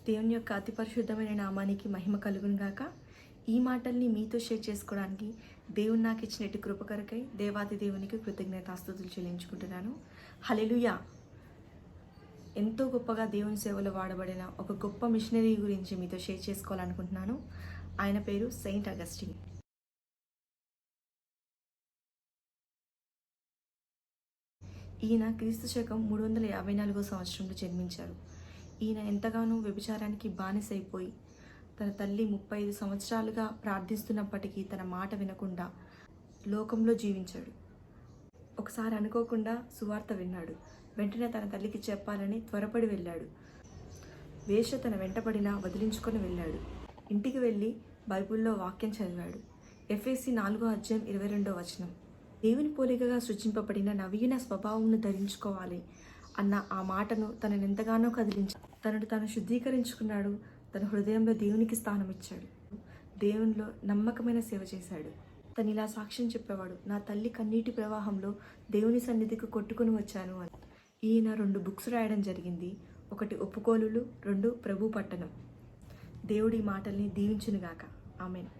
దేవుని యొక్క అతి పరిశుద్ధమైన నామానికి మహిమ కలుగును గాక. ఈ మాటల్ని మీతో షేర్ చేసుకోవడానికి దేవుడు నాకు ఇచ్చినట్టు కృప కొరకై దేవాది దేవునికి కృతజ్ఞతాస్తుతులు చెల్లించుకుంటున్నాను. హల్లెలూయా. ఎంతో గొప్పగా దేవుని సేవలో వాడబడిన ఒక గొప్ప మిషనరీ గురించి మీతో షేర్ చేసుకోవాలనుకుంటున్నాను. ఆయన పేరు సెయింట్ అగస్టిన్. ఈయన క్రీస్తు శకం 354 సంవత్సరంలో జన్మించారు. ఈయన ఎంతగానో వ్యభిచారానికి బానిసైపోయి తన తల్లి 35 సంవత్సరాలుగా ప్రార్థిస్తున్నప్పటికీ తన మాట వినకుండా లోకంలో జీవించాడు. ఒకసారి అనుకోకుండా సువార్త విన్నాడు. వెంటనే తన తల్లికి చెప్పాలని త్వరపడి వెళ్ళాడు. వేశ్య తన వెంటపడినా వదిలించుకొని వెళ్ళాడు. ఇంటికి వెళ్ళి బైబిల్లో వాక్యం చదివాడు. ఎఫెసీ 4:22 దేవుని పోలికగా సృజింపబడిన నవీన స్వభావంను ధరించుకోవాలి అన్న ఆ మాటను తనను ఎంతగానో కదిలించాడు. తనను తాను శుద్ధీకరించుకున్నాడు. తన హృదయంలో దేవునికి స్థానం ఇచ్చాడు. దేవునిలో నమ్మకమైన సేవ చేశాడు. తను ఇలా సాక్ష్యం చెప్పేవాడు, నా తల్లి కన్నీటి ప్రవాహంలో దేవుని సన్నిధికి కొట్టుకుని వచ్చాను అని. ఈయన 2 బుక్స్ రాయడం జరిగింది. 1 ఒప్పుకోలులు, 2 ప్రభు పట్టణం. దేవుడి మాటల్ని దీవించునుగాక. ఆమేన్.